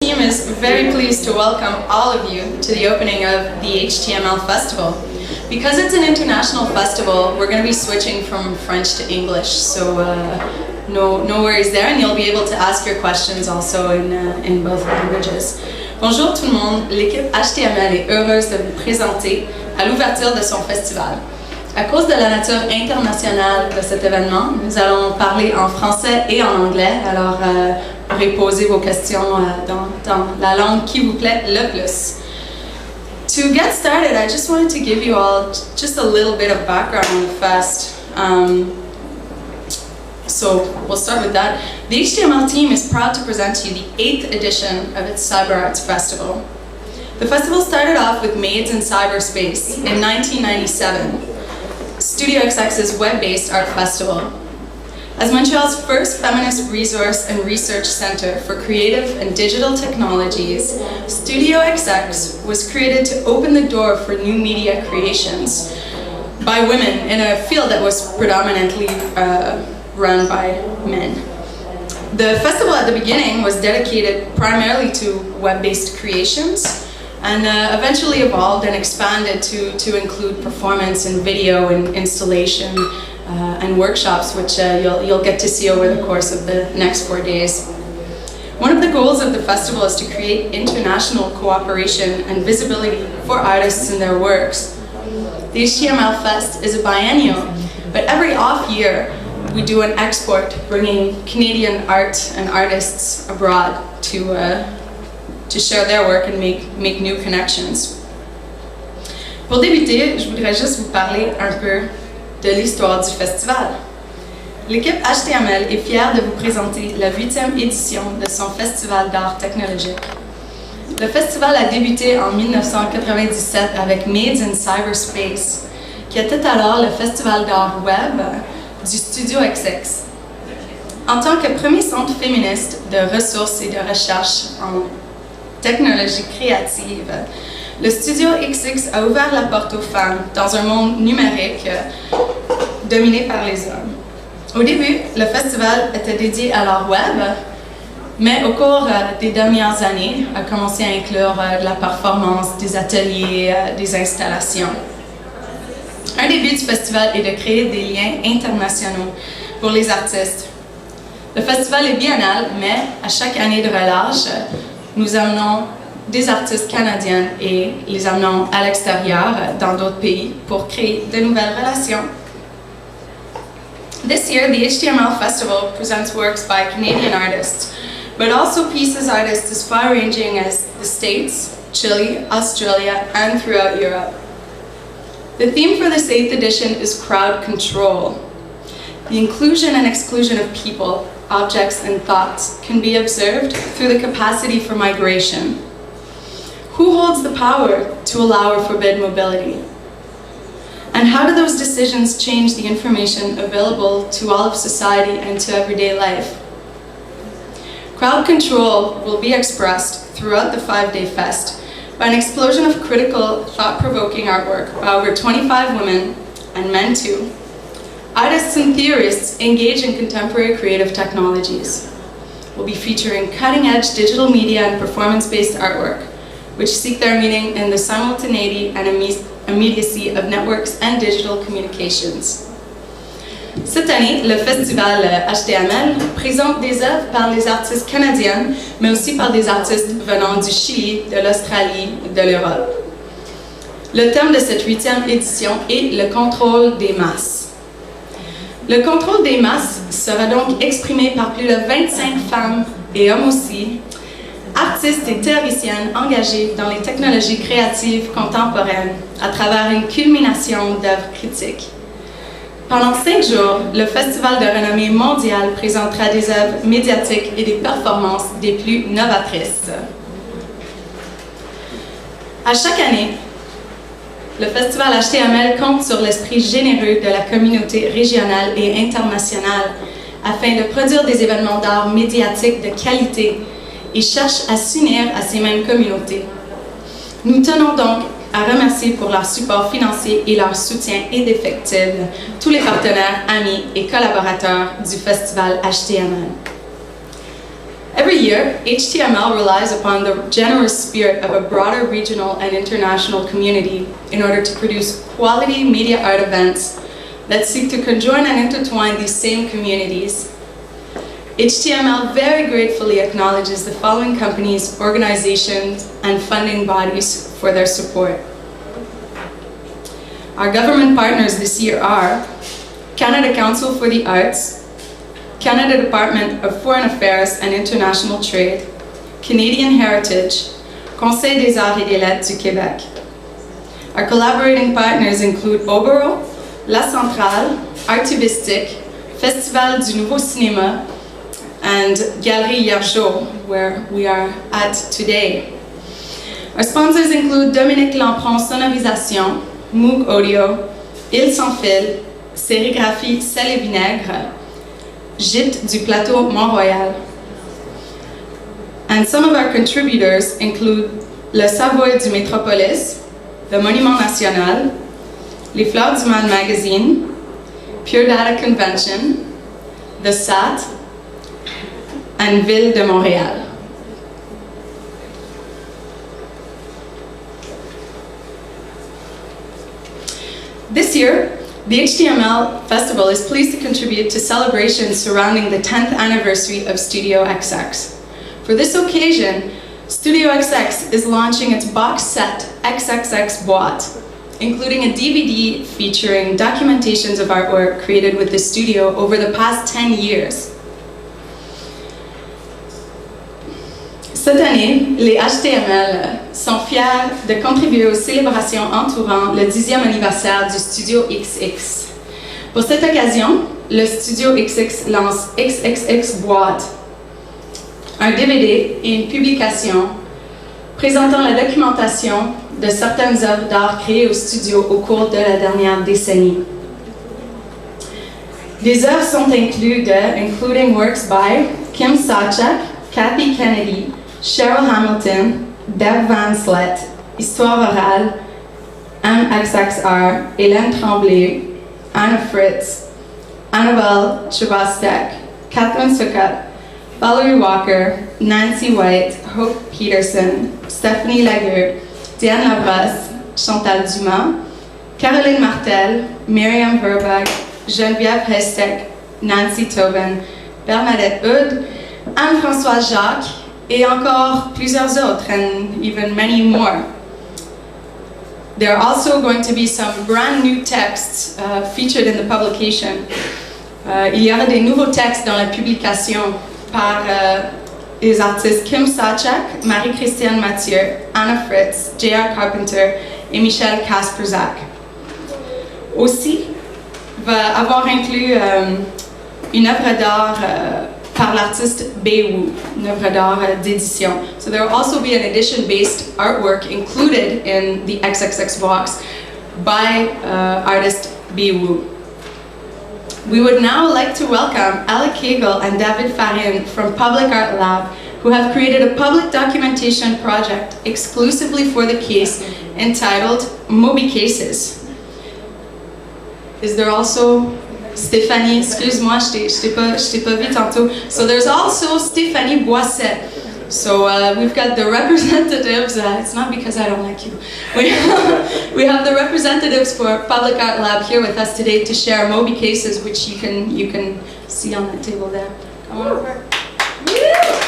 team is very pleased to welcome all of you to the opening of the HTML Festival. Because it's an international festival, we're going to be switching from French to English, so no worries there, and you'll be able to ask your questions also in both languages. Bonjour tout le monde, l'équipe HTML est heureuse de vous présenter à l'ouverture de son festival. À cause de la nature internationale de cet événement, nous allons parler en français et en anglais, alors vous pourrez poser vos questions dans la langue qui vous plaît le plus. To get started, I just wanted to give you all just a little bit of background on the fest. So we'll start with that. The HTML team is proud to present to you the 8th edition of its Cyber Arts Festival. The festival started off with Maids in Cyberspace in 1997. Studio XX's web-based art festival. As Montreal's first feminist resource and research center for creative and digital technologies, Studio XX was created to open the door for new media creations by women in a field that was predominantly run by men. The festival at the beginning was dedicated primarily to web-based creations, and eventually evolved and expanded to include performance and video and installation and workshops, which you'll get to see over the course of the next 4 days. One of the goals of the festival is to create international cooperation and visibility for artists and their works. The HTML Fest is a biennial, but every off year we do an export, bringing Canadian art and artists abroad to share their work and make new connections. Pour débuter, je voudrais juste vous parler un peu de l'histoire du festival. L'équipe HTML est fière de vous présenter la 8e édition de son festival d'art technologique. Le festival a débuté en 1997 avec Maids in Cyberspace, qui était alors le festival d'art web du Studio XX. En tant que premier centre féministe de ressources et de recherche en technologie créative, le Studio XX a ouvert la porte aux femmes dans un monde numérique dominé par les hommes. Au début, le festival était dédié à l'art web, mais au cours des dernières années, a commencé à inclure de la performance, des ateliers, des installations. Un des buts du festival est de créer des liens internationaux pour les artistes. Le festival est biennal, mais à chaque année de relâche, nous amenons des artistes canadiens et les amenons à l'extérieur, dans d'autres pays, pour créer de nouvelles relations. This year, the HTML Festival presents works by Canadian artists, but also pieces artists as far-ranging as the States, Chile, Australia, and throughout Europe. The theme for this 8th edition is crowd control. The inclusion and exclusion of people, objects, and thoughts can be observed through the capacity for migration. Who holds the power to allow or forbid mobility? And how do those decisions change the information available to all of society and to everyday life? Crowd control will be expressed throughout the 5-day fest by an explosion of critical, thought-provoking artwork by over 25 women, and men too. Artists and theorists engage in contemporary creative technologies. We'll be featuring cutting-edge digital media and performance-based artwork, which seek their meaning in the simultaneity and immediacy of networks and digital communications. Cette année, le festival HTML présente des œuvres par les artistes canadiennes, mais aussi par des artistes venant du Chili, de l'Australie, de l'Europe. Le thème de cette 8e édition est le contrôle des masses. Le contrôle des masses sera donc exprimé par plus de 25 femmes et hommes aussi, artistes et théoriciennes engagés dans les technologies créatives contemporaines à travers une culmination d'œuvres critiques. Pendant 5 jours, le festival de renommée mondiale présentera des œuvres médiatiques et des performances des plus novatrices. À chaque année, le festival HTML compte sur l'esprit généreux de la communauté régionale et internationale afin de produire des événements d'art médiatiques de qualité et cherche à s'unir à ces mêmes communautés. Nous tenons donc à remercier pour leur support financier et leur soutien indéfectible tous les partenaires, amis et collaborateurs du festival HTML. Every year, HTML relies upon the generous spirit of a broader regional and international community in order to produce quality media art events that seek to conjoin and intertwine these same communities. HTML very gratefully acknowledges the following companies, organizations, and funding bodies for their support. Our government partners this year are Canada Council for the Arts, Canada Department of Foreign Affairs and International Trade, Canadian Heritage, Conseil des Arts et des Lettres du Québec. Our collaborating partners include Oboro, La Centrale, Artivistic, Festival du Nouveau Cinéma, and Galerie Yergeau, where we are at today. Our sponsors include Dominique Lampron Sonorisation, Moog Audio, Île Sans Fil, Sérigraphie Sel et Vinaigre, Gîte du Plateau Mont-Royal. And some of our contributors include Le Savoy du Métropolis, the Monument National, Les Fleurs du Mal Magazine, Pure Data Convention, the SAT, and Ville de Montréal. This year, the HTML Festival is pleased to contribute to celebrations surrounding the 10th anniversary of Studio XX. For this occasion, Studio XX is launching its box set XXX Boîte, including a DVD featuring documentations of artwork created with the studio over the past 10 years. Cette année, les HTML sont fiers de contribuer aux célébrations entourant le 10e anniversaire du Studio XX. Pour cette occasion, le Studio XX lance XXX Boîte, un DVD et une publication présentant la documentation de certaines œuvres d'art créées au studio au cours de la dernière décennie. Des œuvres sont incluses including works by Kim Sachak, Kathy Kennedy, Cheryl Hamilton, Deb Van Slet, Histoire orale, MXXR, Hélène Tremblay, Anna Fritz, Annabelle Chubastek, Catherine Sukkot, Valerie Walker, Nancy White, Hope Peterson, Stephanie Laguerre, Diane Labrosse, Chantal Dumas, Caroline Martel, Miriam Verbeck, Geneviève Hestek, Nancy Tobin, Bernadette Hood, Anne-Françoise Jacques, et encore plusieurs autres, and even many more. There are also going to be some brand new texts featured in the publication. Il y aura des nouveaux textes dans la publication par les artistes Kim Sachak, Marie-Christiane Mathieu, Anna Fritz, J.R. Carpenter et Michel Kasperzak. Aussi, va avoir inclus une œuvre d'art par l'artiste Bewu, une œuvre d'art d'édition. So there will also be an edition-based artwork included in the XXX box by artist Bewu. We would now like to welcome Alec Kegel and David Farin from Public Art Lab, who have created a public documentation project exclusively for the case entitled Moby Cases. Is there also Stéphanie, excuse-moi, je t'ai pas vu tantôt. So there's also Stéphanie Boisset. So we've got the representatives, it's not because I don't like you. We have the representatives for Public Art Lab here with us today to share Moby Cases, which you can see on the table there. Come on over.